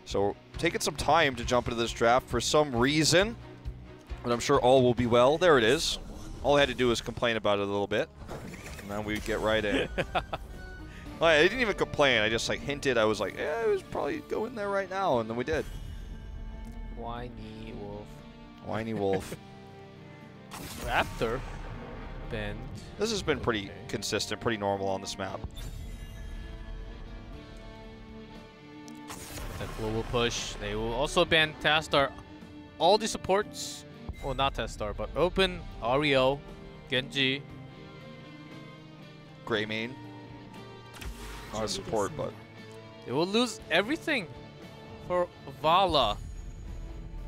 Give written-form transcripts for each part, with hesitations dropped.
So taking some time to jump into this draft for some reason, but I'm sure all will be well. There it is. All I had to do was complain about it a little bit, and then we'd get right in. I didn't even complain. I just like hinted. I was like, yeah, it was probably go in there right now, and then we did. Whiny wolf. Whiny wolf. Raptor. Bend. This has been pretty consistent, pretty normal on this map. That global push. They will also ban Tastar. All the supports, well, not Tastar, but Open, Ario, Genji. Greymane. Not a support, but They will lose everything for Vala.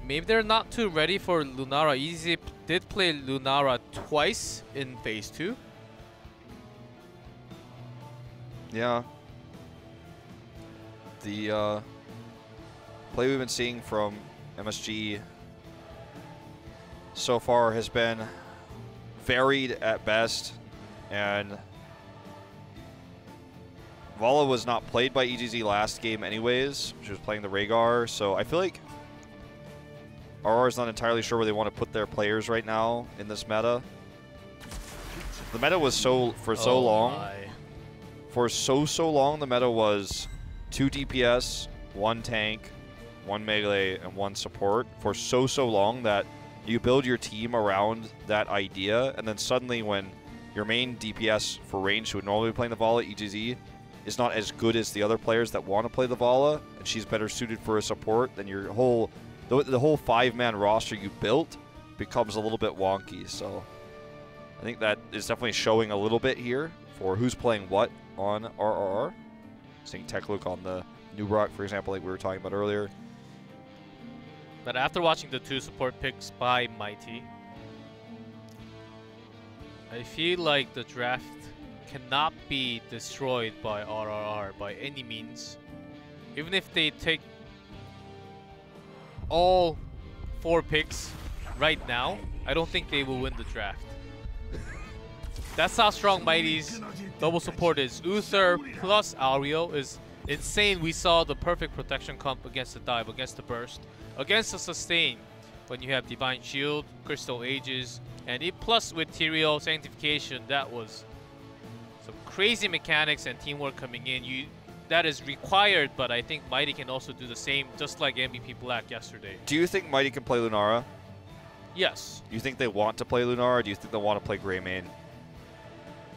Maybe they're not too ready for Lunara. Easy did play Lunara twice in Phase 2. yeah. The play we've been seeing from MSG so far has been varied at best, and Vala was not played by HGC last game anyways. She was playing the Rhaegar, so I feel like RR is not entirely sure where they want to put their players right now in this meta. The meta was for so long, the meta was 2 DPS, 1 tank, 1 melee, and 1 support for so long that you build your team around that idea, and then suddenly when your main DPS for range who would normally be playing the Vala, EGZ, is not as good as the other players that want to play the Vala, and she's better suited for a support, then your whole the whole 5-man roster you built becomes a little bit wonky. So I think that is definitely showing a little bit here for who's playing what on RRR. Seeing Techluke on the new Brock, for example, like we were talking about earlier. But after watching the 2 support picks by Mighty, I feel like the draft cannot be destroyed by RRR by any means. Even if they take all 4 picks right now, I don't think they will win the draft. That's how strong Mighty's double support is. Uther plus Ario is insane. We saw the perfect protection comp against the dive, against the burst, against the sustain when you have Divine Shield, Crystal Ages, and plus with Tyrael Sanctification, that was some crazy mechanics and teamwork coming in. That is required, but I think Mighty can also do the same, just like MVP Black yesterday. Do you think Mighty can play Lunara? Yes. Do you think they want to play Lunara, or do you think they want to play Greymane?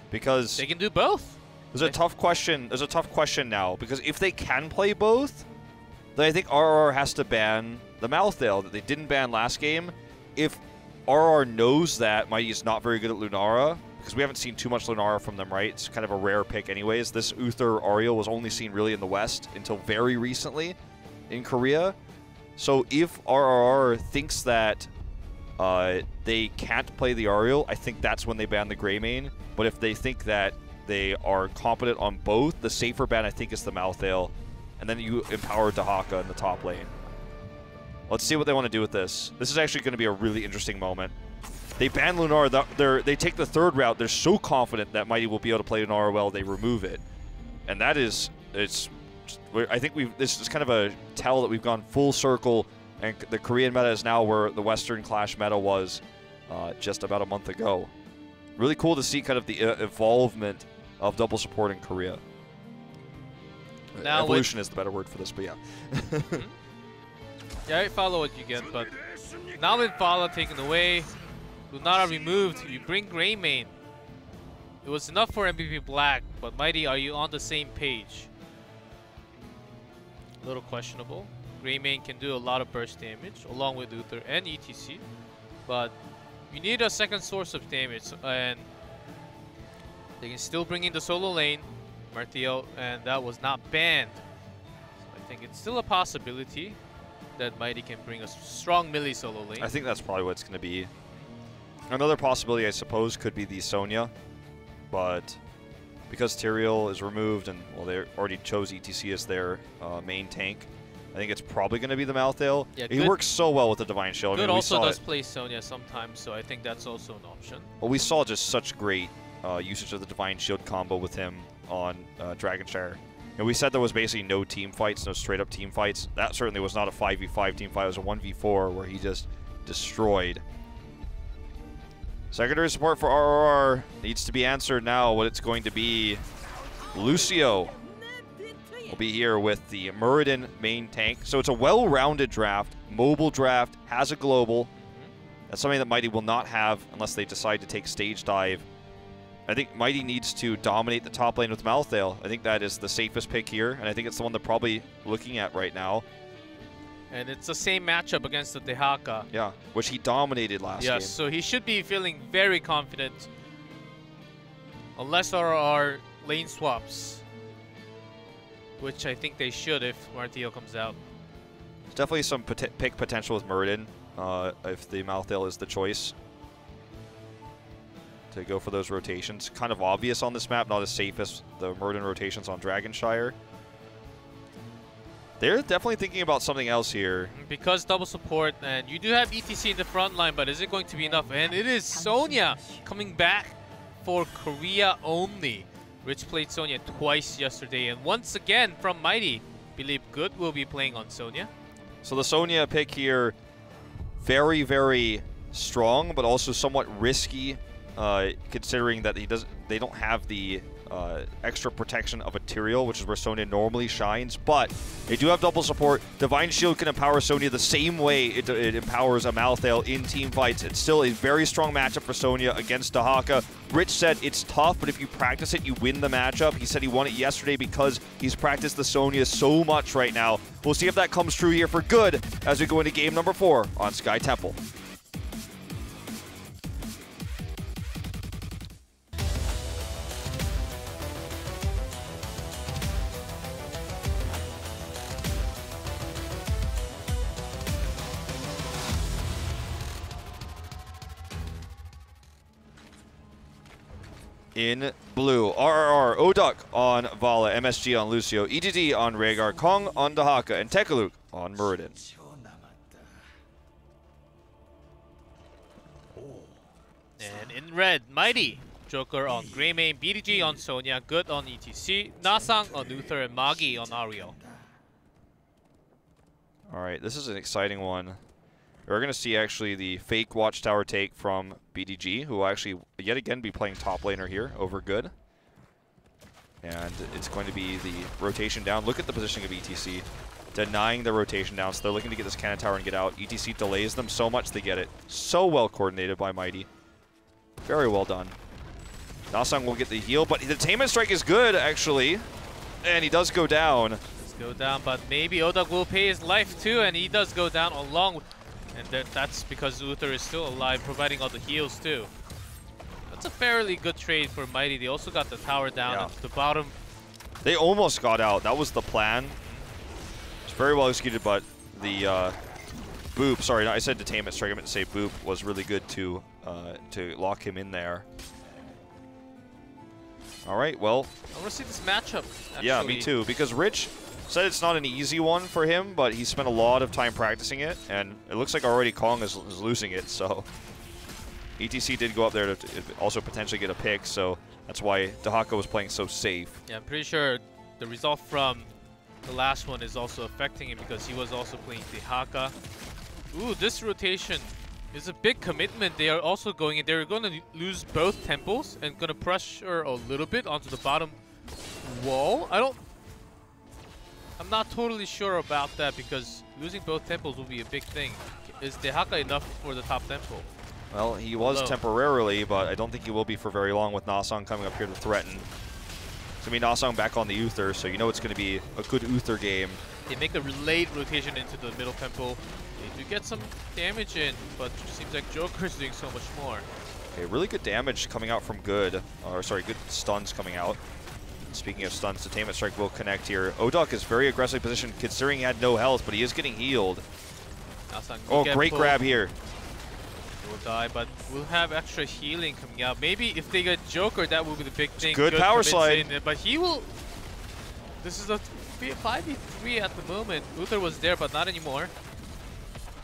Because they can do both. There's a tough question. There's a tough question now, because if they can play both, then I think RR has to ban the Malthael that they didn't ban last game. If RR knows that Mighty is not very good at Lunara, because we haven't seen too much Lunara from them, right? It's kind of a rare pick anyways. This Uther Ariel was only seen really in the West until very recently in Korea. So if RRR thinks that they can't play the Ariel, I think that's when they ban the Greymane. But if they think that they are competent on both, the safer ban I think is the Malthael, and then you empower Dahaka in the top lane. Let's see what they want to do with this. This is actually going to be a really interesting moment. They ban Lunara. They take the 3rd route. They're so confident that Mighty will be able to play Lunara well, they remove it. And that is, I think this is kind of a tell that we've gone full circle, and the Korean meta is now where the Western Clash meta was just about a month ago. Really cool to see kind of the evolvement of double support in Korea. Now evolution is the better word for this, but yeah. Yeah, I follow what you get, but now with Vala taken away, Lunara removed, you bring Greymane. It was enough for MVP Black, but Mighty, are you on the same page? A little questionable. Greymane can do a lot of burst damage, along with Uther and ETC, but you need a second source of damage, and they can still bring in the solo lane, Martial, and that was not banned. So I think it's still a possibility that Mighty can bring a strong melee solo lane. I think that's probably what it's going to be. Another possibility, I suppose, could be the Sonya, but because Tyrael is removed and, well, they already chose ETC as their main tank, I think it's probably going to be the Malthael. Yeah, he works so well with the Divine Shield. Good also does play Sonya sometimes, so I think that's also an option. Well, we saw just such great usage of the Divine Shield combo with him on Dragonshire. And we said there was basically no team fights, no straight-up team fights. That certainly was not a 5v5 team fight. It was a 1v4 where he just destroyed. Secondary support for RRR needs to be answered now. What it's going to be. Lucio will be here with the Muradin main tank. So it's a well-rounded draft, mobile draft, has a global. That's something that Mighty will not have unless they decide to take stage dive. I think Mighty needs to dominate the top lane with Malthael. I think that is the safest pick here, and I think it's the one they're probably looking at right now. And it's the same matchup against the Dehaka. Yeah, which he dominated last game. Yes, so he should be feeling very confident. Unless there are lane swaps. Which I think they should if Martillo comes out. There's definitely some pick potential with Muradin, if the Malthael is the choice. To go for those rotations. Kind of obvious on this map, not as safe as the Muradin rotations on Dragonshire. They're definitely thinking about something else here. Because double support, and you do have ETC in the front line, but is it going to be enough? And it is Sonya coming back for Korea only. Rich played Sonya twice yesterday, and once again from Mighty, believe Good will be playing on Sonya. So the Sonya pick here, very, very strong, but also somewhat risky. Considering that they don't have the extra protection of a Tyrael, which is where Sonya normally shines, but they do have double support. Divine Shield can empower Sonya the same way it empowers a Malthael in team fights. It's still a very strong matchup for Sonya against Dehaka. Rich said it's tough, but if you practice it, you win the matchup. He said he won it yesterday because he's practiced the Sonya so much right now. We'll see if that comes true here for Good as we go into game number 4 on Sky Temple. In blue, RRR, Oduk on Vala, MSG on Lucio, EGD on Rhaegar, Kong on Dehaka, and Tekaluk on Muradin. And in red, Mighty, Joker on Greymane, BDG on Sonya, Good on ETC, Nasang on Uther, and Magi on Ariel. Alright, this is an exciting one. We're going to see actually the fake Watchtower take from BDG, who will actually yet again be playing top laner here over Good. And it's going to be the rotation down. Look at the positioning of ETC. Denying the rotation down, so they're looking to get this cannon tower and get out. ETC delays them so much they get it. So well coordinated by Mighty. Very well done. Nasang will get the heal, but the Tainment Strike is good, actually. And he does go down. Go down, but maybe Oduk will pay his life too, and he does go down along with, and that's because Uther is still alive, providing all the heals too. That's a fairly good trade for Mighty. They also got the tower down at the bottom. They almost got out. That was the plan. It's very well executed, but the boop, sorry, I said Detainment Strike, I meant to say boop, was really good to lock him in there. All right, well. I want to see this matchup, actually. Yeah, me too, because Rich said it's not an easy one for him, but he spent a lot of time practicing it, and it looks like already Kong is losing it, so. ETC did go up there to also potentially get a pick, so that's why Dehaka was playing so safe. Yeah, I'm pretty sure the result from the last one is also affecting him because he was also playing Dehaka. Ooh, this rotation is a big commitment. They are also going in. They're going to lose both temples and going to pressure a little bit onto the bottom wall. I'm not totally sure about that because losing both temples will be a big thing. Is Dehaka enough for the top temple? Well, he was temporarily, but I don't think he will be for very long with Nasang coming up here to threaten. It's going to be Nasang back on the Uther, so you know it's going to be a good Uther game. They make a late rotation into the middle temple. They do get some damage in, but it seems like Joker's doing so much more. Okay, really good damage coming out from Good. Or sorry, good stuns coming out. Speaking of stuns, the Tainment Strike will connect here. Oduk is very aggressively positioned considering he had no health, but he is getting healed. Oh, great grab here. He will die, but we'll have extra healing coming out. Maybe if they get Joker, that will be the big thing. Good power slide. But he will... This is a 5v3 at the moment. Uther was there, but not anymore.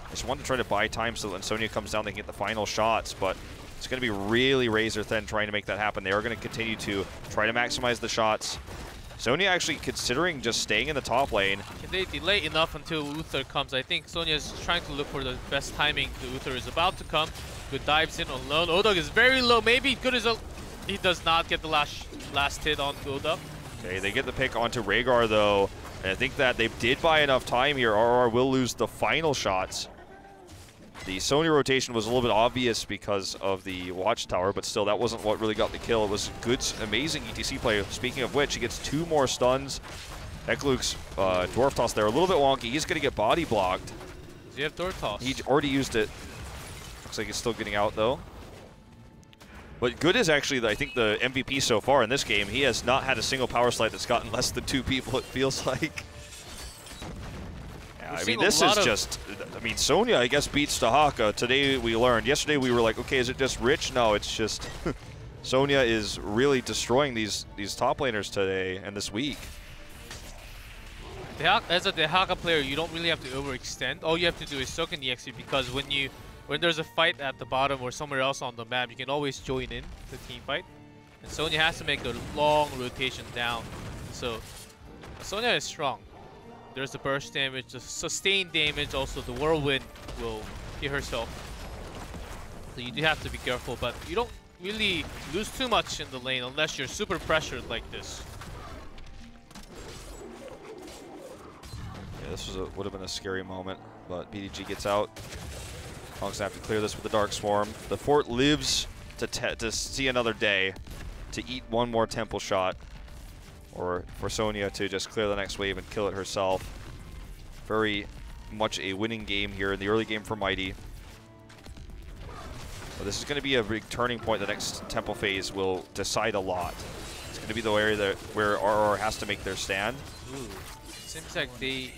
I just want to try to buy time so that when Sonya comes down, they can get the final shots, but it's going to be really razor thin trying to make that happen. They are going to continue to try to maximize the shots. Sonya actually considering just staying in the top lane. Can they delay enough until Uther comes? I think Sonya is trying to look for the best timing. The Uther is about to come. Good dives in on lone. Odog is very low. Maybe good as a... He does not get the last hit on Odog. Okay, they get the pick onto Rhaegar though. And I think that they did buy enough time here. RR will lose the final shots. The Sonya rotation was a little bit obvious because of the watchtower, but still, that wasn't what really got the kill. It was good, amazing ETC play. Speaking of which, he gets 2 more stuns. Ekluke's Dwarf Toss there, a little bit wonky. He's going to get body blocked. Does he have Dwarf Toss? He already used it. Looks like he's still getting out, though. But Good is actually, I think, the MVP so far in this game. He has not had a single power slide that's gotten less than 2 people, it feels like. I mean, this is just, I mean, Sonya, I guess, beats Dahaka. Today we learned. Yesterday we were like, okay, is it just Rich? No, it's just Sonya is really destroying these top laners today and this week. As a Dahaka player, you don't really have to overextend. All you have to do is soak in the XP, because when there's a fight at the bottom or somewhere else on the map, you can always join in the team fight. And Sonya has to make a long rotation down. So Sonya is strong. There's the burst damage, the sustained damage, also the whirlwind will hit herself. So you do have to be careful, but you don't really lose too much in the lane unless you're super pressured like this. Yeah, this would have been a scary moment, but BDG gets out. Kong's gonna have to clear this with the Dark Swarm. The fort lives to see another day, to eat one more temple shot. Or for Sonya to just clear the next wave and kill it herself. Very much a winning game here in the early game for Mighty. But this is going to be a big turning point. The next temple phase will decide a lot. It's going to be the area where RR has to make their stand. Ooh, seems like they...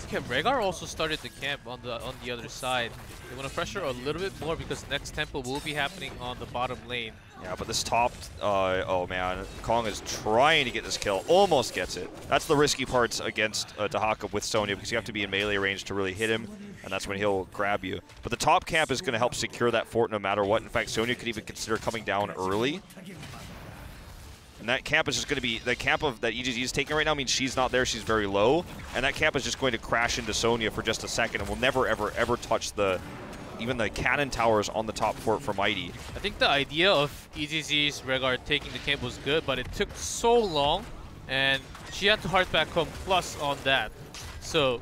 Okay, Rhaegar also started the camp on the other side. They want to pressure a little bit more because next temple will be happening on the bottom lane. Yeah, but this top, oh man, Kong is trying to get this kill, almost gets it. That's the risky parts against Dahaka with Sonya, because you have to be in melee range to really hit him, and that's when he'll grab you. But the top camp is going to help secure that fort no matter what. In fact, Sonya could even consider coming down early. And that camp is just going to be, the camp that EGZ is taking right now means she's not there, she's very low. And that camp is just going to crash into Sonya for just a second and will never, ever, ever touch even the cannon towers on the top fort for Mighty. I think the idea of EGZ's Rhaegar taking the camp was good, but it took so long, and she had to hard back home plus on that. So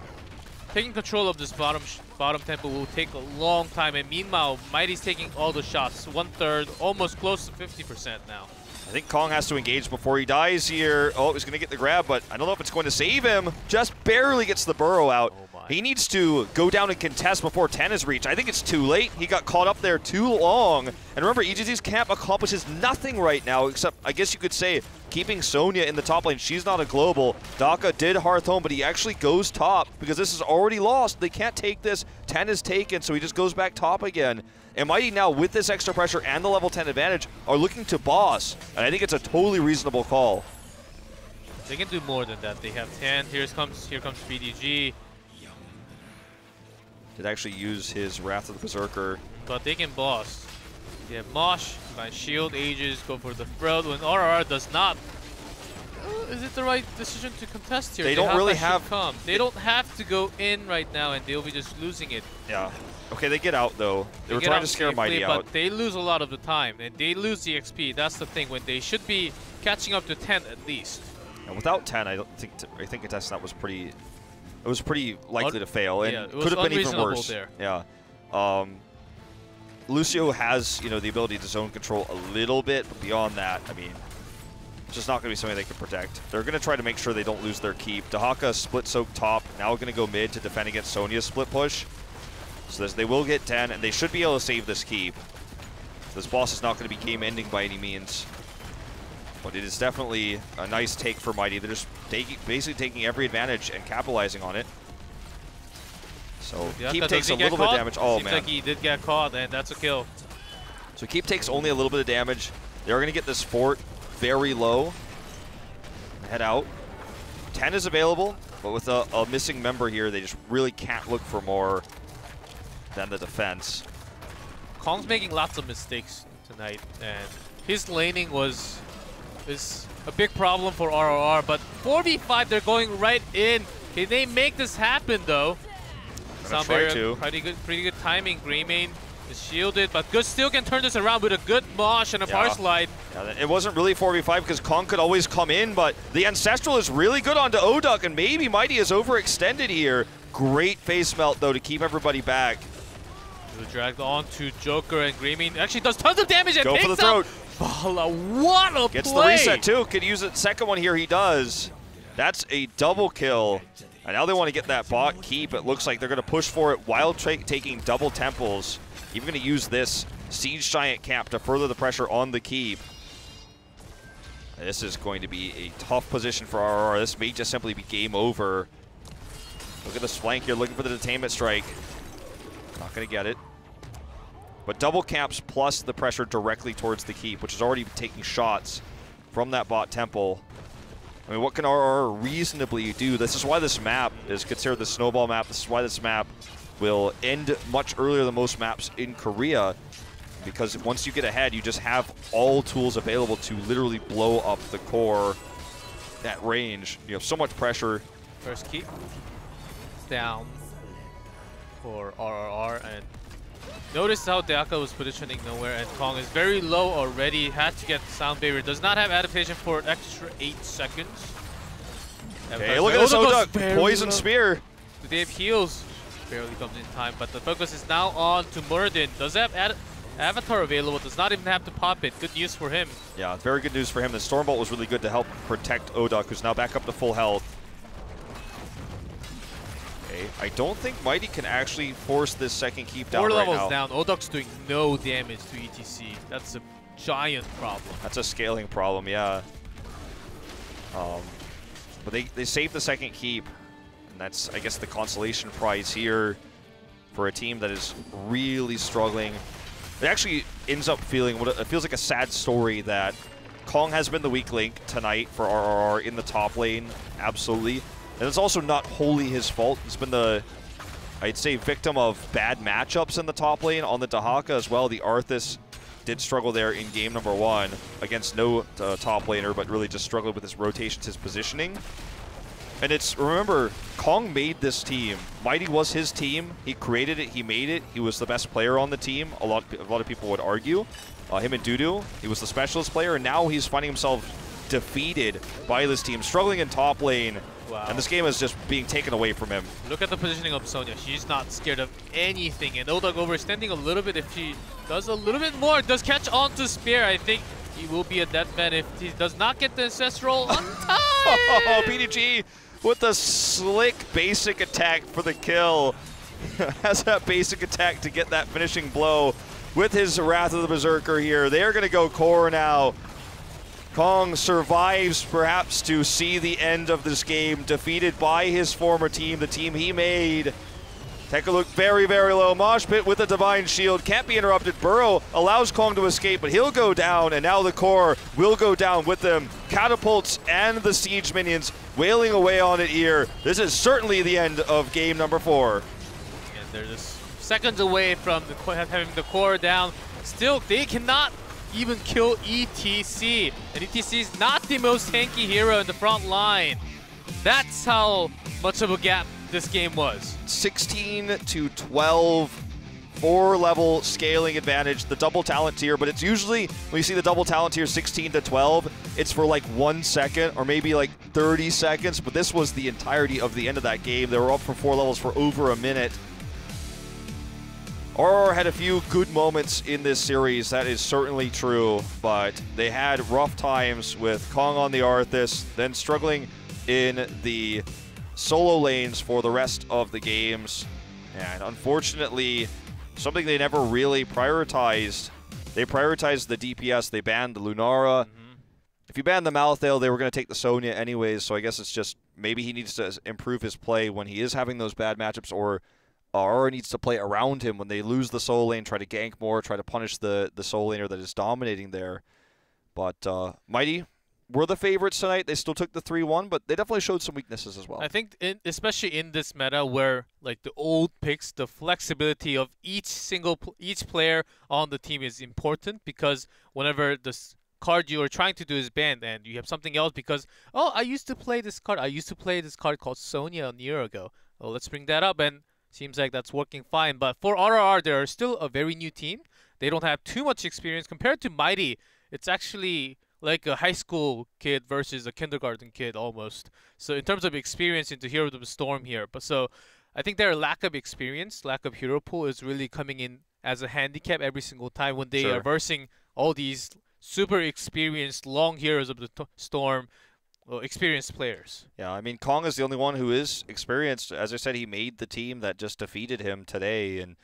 taking control of this bottom temple will take a long time, and meanwhile, Mighty's taking all the shots, 1/3, almost close to 50% now. I think Kong has to engage before he dies here. Oh, he's going to get the grab, but I don't know if it's going to save him. Just barely gets the burrow out. Oh my. He needs to go down and contest before 10 is reached. I think it's too late. He got caught up there too long. And remember, EGZ's camp accomplishes nothing right now, except, I guess you could say, keeping Sonya in the top lane. She's not a global. Daka did hearth home, but he actually goes top because this is already lost. They can't take this. 10 is taken, so he just goes back top again. And Mighty now, with this extra pressure and the level 10 advantage, are looking to boss. And I think it's a totally reasonable call. They can do more than that. They have 10. Here comes BDG. Did actually use his Wrath of the Berserker. But they can boss. They have Mosh, combine shield, Aegis, go for the throat when RR does not. Is it the right decision to contest here? They don't really have... They don't have to go in right now, and they'll be just losing it. Yeah. Okay, they get out, though. They were trying to scare Mighty out. But they lose a lot of the time, and they lose the XP. That's the thing, when they should be catching up to 10 at least. And without 10, I think contesting that was pretty... It was pretty likely to fail, and yeah, could have been even worse. There. Yeah. Lucio has, the ability to zone control a little bit, but beyond that, I mean, it's just not going to be something they can protect. They're going to try to make sure they don't lose their keep. Dahaka split soak top, now going to go mid to defend against Sonya's split push. So they will get 10, and they should be able to save this keep. This boss is not going to be game-ending by any means. But it is definitely a nice take for Mighty. They're just basically taking every advantage and capitalizing on it. So Keep takes a little bit of damage. Oh, Seems like he did get caught, and that's a kill. So Keep takes only a little bit of damage. They're going to get this fort very low. Head out. 10 is available, but with a missing member here, they just really can't look for more than the defense. Kong's making lots of mistakes tonight, and his laning was is a big problem for RRR, but 4v5, they're going right in. Can they make this happen, though? Pretty good timing. Greymane is shielded, but Good still can turn this around with a good mosh and a power slide. Yeah, it wasn't really 4v5 because Kong could always come in, but the Ancestral is really good onto Oduk, and maybe Mighty is overextended here. Great face melt, though, to keep everybody back. Dragged on to Joker, and Greymane actually does tons of damage and Go picks for the throat. Bala. What a Gets play! the reset, too. Could use it. Second one here, he does. That's a double kill. And now they want to get that bot keep. It looks like they're going to push for it while taking double temples. Even going to use this Siege Giant Cap to further the pressure on the keep. This is going to be a tough position for RRR. This may just simply be game over. Look at this flank here, looking for the Detainment Strike. Not going to get it. But double caps plus the pressure directly towards the keep, which is already taking shots from that bot temple. I mean, what can RRR reasonably do? This is why this map is considered the snowball map. This is why this map will end much earlier than most maps in Korea, because once you get ahead, you just have all tools available to literally blow up the core at range. You have so much pressure. First keep down for RRR, and notice how Deaka was positioning nowhere, and Kong is very low already. Had to get Sound Barrier. Does not have adaptation for an extra 8 seconds. Okay, look at this Oduk. Poison Spear. The Dave heals. Barely comes in time, but the focus is now on to Muradin. Does have Avatar available, does not even have to pop it. Good news for him. Yeah, very good news for him. The Stormbolt was really good to help protect Oduk, who's now back up to full health. Okay, I don't think Mighty can actually force this second keep down 4 right levels now. down. Oduk's doing no damage to ETC. That's a giant problem. That's a scaling problem, yeah. But they saved the second keep. That's, I guess, the consolation prize here for a team that is really struggling. It actually ends up feeling, it feels like a sad story that Kong has been the weak link tonight for RRR in the top lane, absolutely. And it's also not wholly his fault. He's been the, I'd say, victim of bad matchups in the top lane on the Dahaka as well. The Arthas did struggle there in game number 1 against no top laner, but really just struggled with his rotations, his positioning. And it's, remember, Kong made this team. Mighty was his team. He created it. He made it. He was the best player on the team. A lot of people would argue. Him and Dudu, he was the specialist player, and now he's finding himself defeated by this team, struggling in top lane. Wow. And this game is just being taken away from him. Look at the positioning of Sonya. She's not scared of anything. And Oduk overextending a little bit. If she does a little bit more, does catch on to Spear, I think he will be a dead man if he does not get the Ancestral on time. Oh, PDG with the slick basic attack for the kill. Has that basic attack to get that finishing blow with his Wrath of the Berserker here. They are going to go core now. Kong survives perhaps to see the end of this game, defeated by his former team, the team he made. Take a look, very, very low. Mosh Pit with a Divine Shield, can't be interrupted. Burrow allows Kong to escape, but he'll go down, and now the core will go down with them. Catapults and the Siege minions wailing away on it here. This is certainly the end of game number 4. And they're just seconds away from having the core down. Still, they cannot even kill ETC. And ETC is not the most tanky hero in the front line. That's how much of a gap this game was. 16 to 12, 4-level scaling advantage, the double talent tier, but it's usually, when you see the double talent tier 16 to 12, it's for like 1 second or maybe like 30 seconds, but this was the entirety of the end of that game. They were up for 4 levels for over a minute. RRR had a few good moments in this series, that is certainly true, but they had rough times with Kong on the Arthas, then struggling in the solo lanes for the rest of the games. And unfortunately, something they never really prioritized. They prioritized the DPS, they banned the Lunara. If you ban the Malthael, they were going to take the Sonya anyways, so I guess it's just maybe he needs to improve his play when he is having those bad matchups, or needs to play around him when they lose the solo lane, try to gank more, try to punish the solo laner that is dominating there. But Mighty were the favorites tonight. They still took the 3-1, but they definitely showed some weaknesses as well. I think, especially in this meta where like the old picks, the flexibility of each player on the team is important, because whenever card you are trying to do is banned and you have something else because, oh, I used to play this card. I used to play this card called Sonya a year ago. Well, let's bring that up, and seems like that's working fine. But for RRR, they're still a very new team. They don't have too much experience compared to Mighty. It's actually like a high school kid versus a kindergarten kid almost. So in terms of experience into Hero of the Storm here, but so I think their lack of experience, lack of hero pool is really coming in as a handicap every single time when they are versing all these super experienced long Heroes of the Storm, experienced players. Yeah, I mean, Kong is the only one who is experienced. As I said, he made the team that just defeated him today, and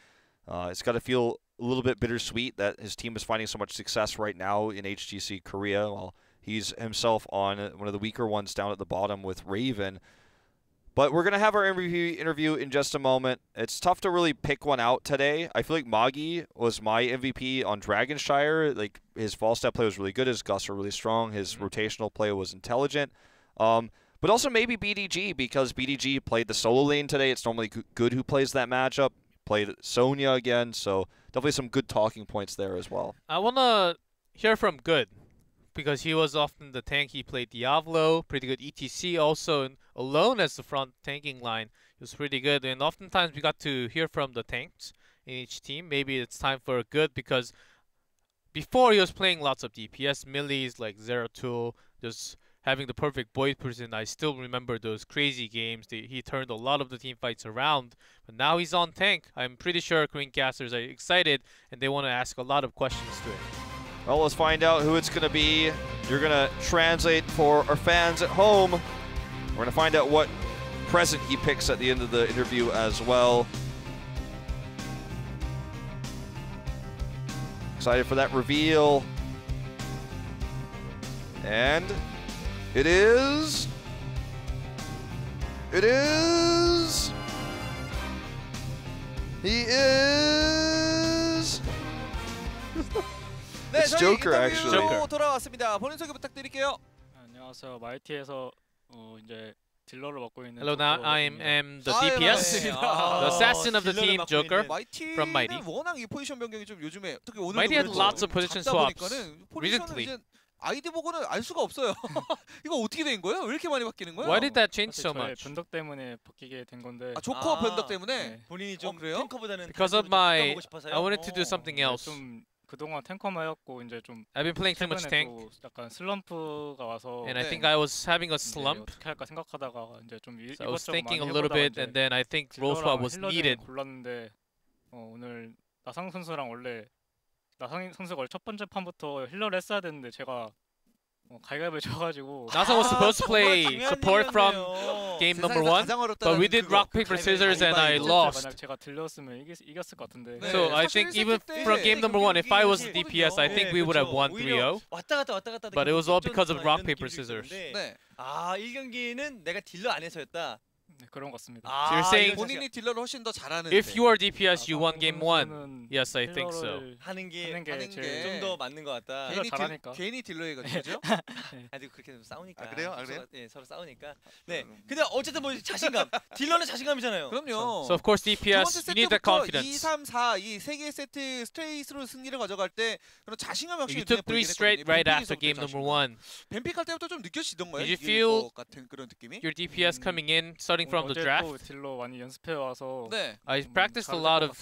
it's got to feel a little bit bittersweet that his team is finding so much success right now in HGC Korea, while he's himself on one of the weaker ones down at the bottom with Raven. But we're going to have our interview in just a moment. It's tough to really pick one out today. I feel like Magi was my MVP on Dragonshire. Like, his fall step play was really good. His Gus were really strong. His rotational play was intelligent. But also maybe BDG, because BDG played the solo lane today. It's normally Good who plays that matchup. Played Sonya again, so definitely some good talking points there as well. I want to hear from Good, because he was often the tank. He played Diablo, pretty good ETC also, and alone as the front tanking line. He was pretty good, and oftentimes we got to hear from the tanks in each team. Maybe it's time for Good, because before he was playing lots of DPS, millies like Zeratul, just having the perfect Void Prison. I still remember those crazy games. He turned a lot of the team fights around, but now he's on tank. I'm pretty sure Korean casters are excited, and they want to ask a lot of questions to him. Well, let's find out who it's going to be. You're going to translate for our fans at home. We're going to find out what present he picks at the end of the interview as well. Excited for that reveal. And it is... He is... 네, It's Joker, actually. Joker. 돌아왔습니다. 본인 소개 부탁드릴게요. 안녕하세요. 마이티에서 이제 딜러를 맡고 있는. Hello, now I am the 아, DPS, 네. the assassin of the team, Joker. From Mighty. 마이티는 워낙 이 포지션 변경이 좀 요즘에 특히 오늘도 Mighty had 그렇죠. lots of position swaps 포지션은 recently. 이제 아이디 보고는 알 수가 없어요. 이거 어떻게 된 거예요? 왜 이렇게 많이 바뀌는 거예요? Why did that change so 저의 much? 변덕 때문에 바뀌게 된 건데. 아, 조커 변덕 때문에? 네. 본인이 좀 그래요? 탱커보다는 Because of my, I wanted to do 어. something else. 좀 그동안 탱커만 해왔고 이제 좀 I've been playing too much 최근에 tank, 또 약간 슬럼프가 와서 and I 네. think I was having a 이제 slump. 어떻게 할까 생각하다가 이제 좀 So I was 이것저것 thinking 많이 a little 해보다가 bit, 이제 and then I think role swap was 힐러 중에 needed. 골랐는데 오늘 나상 선수랑 원래 나상 선수가 원래 첫 번째 판부터 힐러를 했어야 되는데 제가 가위바위보 져가지고 Nasan was supposed to play support from game number one, but we did rock paper scissors and I lost. 만약 제가 딜렀으면 이겼을 것 같은데. 네. So I 사실 think even 때 from game number one, if I was the 거든요. DPS, I think we would have won 3-0. 왔다 갔다 But it was all because of rock 이런 paper 느낌도 scissors. 있었는데, 네. 아, 1경기는 내가 딜러 안에서였다. 네, 그런 것 같습니다. 아, So you're saying 이건 본인이 딜러를 훨씬 더 잘하는데. If you are DPS, you won game one. 선수는 Yes, I think so. 힐러를 하는 게 하는 게 하는 제일 게 좀 더 맞는 것 같다. 힐러 잘하니까. 괜히 딜러해가지고 그죠? 아니 그렇게 좀 싸우니까. 아, 그래요? 아, 그래요? 예, 서로 싸우니까. 네. 근데 어쨌든 뭐 자신감. 딜러는 자신감이잖아요. 그럼요. So of course, 두 번째 DPS, you need that 세트부터 2, confidence. 3, 4 이 세 개의 세트 스트레이트로 승리를 가져갈 때 그런 자신감이 확실히 You took 3 straight right after game number one. 뱀픽할 때부터 좀 느껴지던가요? Did you 이길 feel 것 같은 그런 느낌이? Your DPS coming in, starting from the 어제 draft. 또 딜러 많이 연습해 와서 네. I practiced a lot of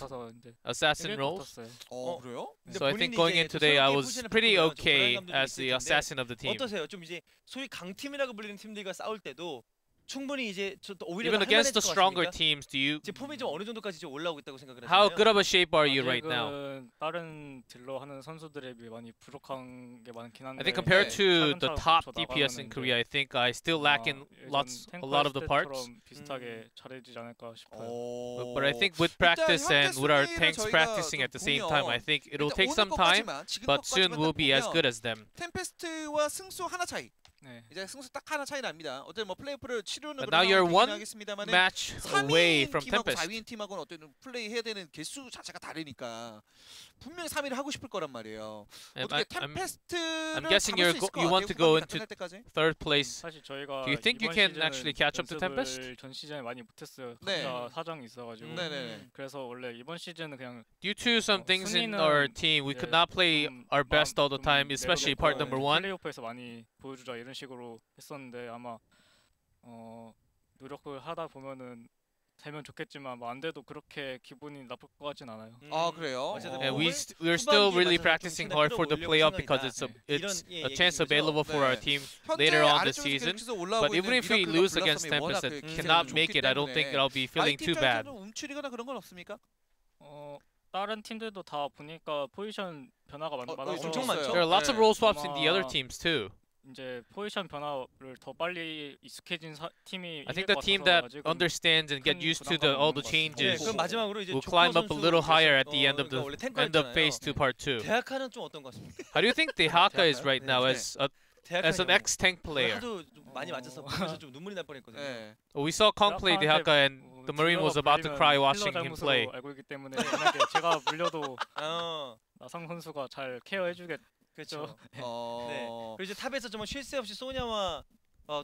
assassin 이길 것 roles. 같았어요. 그래요? 근데 So I think 본인이 going 이제 in today, I 새롭게 was 포지션을 pretty 바꾸면서 okay 불안감도 as 있을 the 텐데 assassin of the team. 어떠세요? 좀 이제 소위 강팀이라고 불리는 팀들과 싸울 때도 충분히 이제 오히려 Even against the 할만해질 것 stronger 같습니까? teams, do you? 이제 폼이 좀 어느 정도까지 좀 올라오고 있다고 생각을 How 하시나요? good of a shape are you right now? 아직은 다른 딜러 하는 선수들에 비해 많이 부족한 게 많긴 한데. I think compared to the 차근차근 top 고쳐 DPS in 나가면은 Korea, I think I still lack in a lot of the parts. 비슷하게 잘해지지 않을까 싶어요. But I think with practice and with our tanks practicing at the same time, I think it'll take some time, but soon we'll be as good as them. 템페스트와 승수 하나 차이. 네. 이제 승수 딱 하나 차이 납니다. 어쨌든 뭐 플레이오프를 치르는 But 그런 now you're 상황이긴 one 하겠습니다만은 match away 3위인 from 팀하고 Tempest. 4위인 팀하고는 어떤 플레이 해야 되는 개수 자체가 다르니까 분명히 3위를 하고 싶을 거란 말이에요. 어떻게 템페스트를 I'm guessing 잡을 수 있을 것 you want to 같아요, go 후반기 다 into 끝날 때까지? third place. 사실 저희가 Do you think you 이번 can 시즌은 actually catch up to Tempest? 연습을 전 시즌에 많이 못했어요. 네. 각자 사정이 있어가지고. 네네네. 그래서 원래 이번 시즌은 그냥 Due to some things in 순위는 our team, we could not play 좀 our best all the 좀 time, especially part 내려놓고 number 1. 플레이오프에서 많이 보여주자 이런 식으로 했었는데 아마 노력을 하다 보면은 되면 좋겠지만 뭐 안 돼도 그렇게 기분이 나쁠 것 같진 않아요. 아 그래요? 어쨌든 And 뭐 we're still really 후반기에 practicing 맞춰서 좀 hard for the 최대한 playoff 끌어올리려고 because it's 이런 a chance 얘기인 거죠? available for our 네. team 현재 later on this 아래쪽에서 season. 계속해서 올라오고 But 있는 even if we 미라클과 lose against 블라썸이 워낙 Tempest and 그 기세가 cannot 좋기 make it, I don't think 때문에 I'll be feeling 마이티 too bad. 입장에서는 움츠리거나 그런 건 없습니까? 다른 팀들도 다 보니까 포지션 변화가 많아서 엄청 많죠? There are lots of 네. role swaps in the other 아마 teams too. 이제 포지션 변화를 더 빨리 익숙해진 팀이 I 이길 think the 것 team 같아서 that 아직은 understands and get 큰 used to 부담감은 all 없는 the 것 같습니다. changes 그럼 마지막으로 이제 will 조커 climb up a little 선수 higher at the end of 그러니까 원래 the end of 탱커였잖아요. phase 2 part 2. 대학하는 좀 어떤 것 같습니까? How do you think Dehaka is right 네. now 네. as 대학하는 an ex-tank player? 하도 좀 많이 맞아서 보면서 좀 눈물이 날 뻔했거든요. 네. We saw Kong play Dehaka and the Marine was about to cry watching him play. 알고 있기 때문에 만약에 제가 물려도 어, 나상 선수가 잘 케어해주겠죠. 그렇죠. 네. 어. 그리고 이제 탑에서 정말 쉴 새 없이 소냐와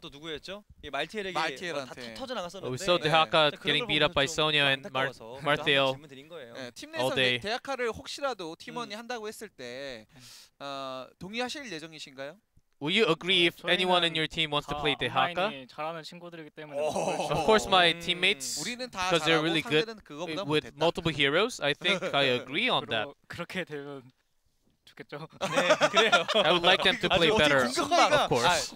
또 누구였죠? 이 말티엘에게 말티엘한테. 다 터져 나갔었는데. We saw 네. Dehaka 그런 걸 getting beat up by 보면서 좀 Sonya and 안타까워서 또 Martial. 한번 질문 드린 거예요. 네, 팀 all 내에서 day. 대학가를 혹시라도 팀원이 한다고 했을 때 동의하실 예정이신가요? Will you agree if 저희는 anyone in your team wants to play Dehaka? 온라인이 잘하는 친구들이기 때문에 Of course, my teammates, 우리는 다 because they're 잘하고 really good 상대는 그거보다 with 못했다. multiple heroes, I think I agree on that. 그렇게 되면 좋겠죠. 네, 그래요. I would like them to play 아주 better, 공격하기가- of course.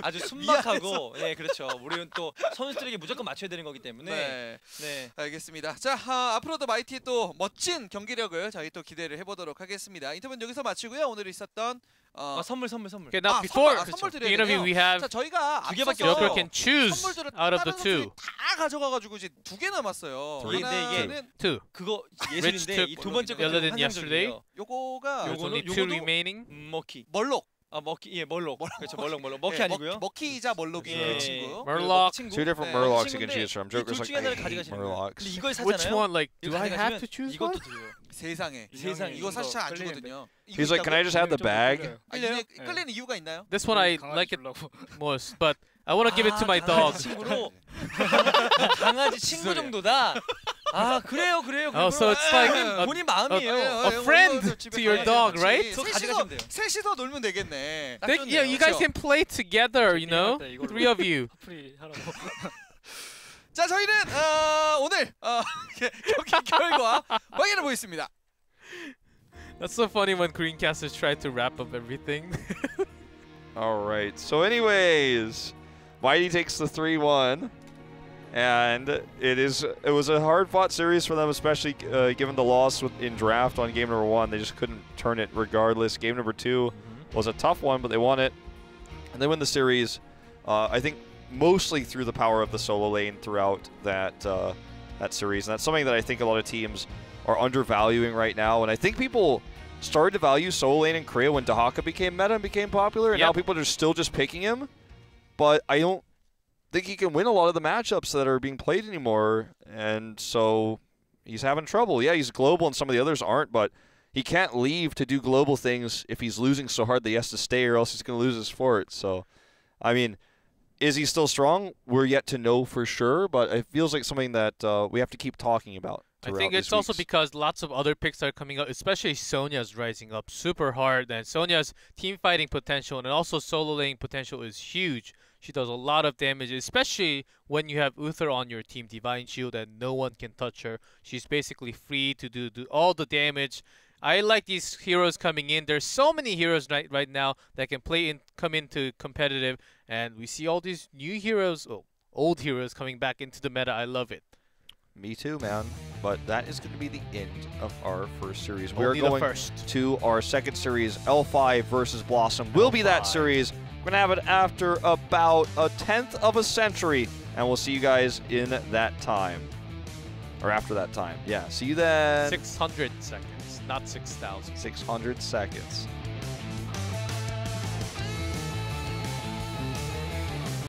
아주 순박하고, 네, 그렇죠. 우리는 또 선수들에게 무조건 맞춰야 되는 거기 때문에. 네. 네. 알겠습니다. 자, 앞으로도 마이티 또 멋진 경기력을 저희 또 기대를 해보도록 하겠습니다. 인터뷰는 여기서 마치고요. 오늘 있었던 선물. Okay, now before 선물 the 드려야 interview, 되네요. we have 자, 저희가 두 개밖에 앞서서 Joker can choose 선물들을 out of the 다른 two. 선수들이 다 가져가가지고 이제 2개 남았어요. 근데 이게 하나는 Two. 그거 Rich 예술인데 took 이 두 번째 거 Yellow 좀 than yesterday. 환상적이에요. 요거가 There's only two 요거도- remaining. 머키. 멀록. 머키. 예, 멀록. 그렇죠. 멀록. 머키 네, 아니고요. 머키이자 멀록이 예. 그 친구. Murloc. 친구. Two different 네. Murlocs you can 친구인데 choose from. 이 Joker's 둘 like, 중에 I 하나를 hate 가져가시는 거예요. 근데 Murlocs. 이걸 Which 사잖아요. one? Like, 이거 do I have 가져가시면 to choose 이것도 one? 드려요. 세상에. 세상에. 이거 사실 잘 안 끌리는데. 주거든요. He's like, can I just have the bag? 끌려요? 네. 끌리는 이유가 있나요? This one I like it 주려고. most, but I want to give it to my dog. 강아지 친구로. 강아지 친구 정도다. 아, 그래요. Oh, so it's like 본인 마음이에요. a friend to your dog, right? 그거 가져가시면 돼요. 셋이서 놀면 되겠네. 딱 Yeah, you guys 좋네요. can play together, you know? 때 이걸로. Three of you. 프리 하라고. 자, 저희는 오늘 경기 결과 확인해 보겠습니다. That's so funny when Greencasters try to wrap up everything. All right. So, anyways, Mighty takes the 3-1, and it was a hard-fought series for them, especially given the loss in draft on game number 1. They just couldn't turn it regardless. Game number 2 was a tough one, but they won it, and they win the series. I think mostly through the power of the solo lane throughout that series, and that's something that I think a lot of teams are undervaluing right now. And I think people started to value solo lane and Korea when Dehaka became meta and became popular, and now people are still just picking him. But I don't think he can win a lot of the matchups that are being played anymore, and so he's having trouble. Yeah, he's global and some of the others aren't, but he can't leave to do global things if he's losing so hard that he has to stay or else he's going to lose his fort. So, I mean, is he still strong? We're yet to know for sure, but it feels like something that we have to keep talking about. I think it's also because lots of other picks are coming up, especially Sonya's rising up super hard, and Sonya's team fighting potential and also solo laning potential is huge. She does a lot of damage, especially when you have Uther on your team, Divine Shield, and no one can touch her. She's basically free to do all the damage. I like these heroes coming in. There's so many heroes right now that can come into competitive, and we see all these new heroes, old heroes coming back into the meta. I love it. Me too, man. But that is going to be the end of our first series. We Only are going the first. to our second series, L5 versus Blossom. Will be that series. We're going to have it after about a 10th of a century, and we'll see you guys in that time. Or after that time. Yeah, see you then. 600 seconds, not 6,000. 600 seconds.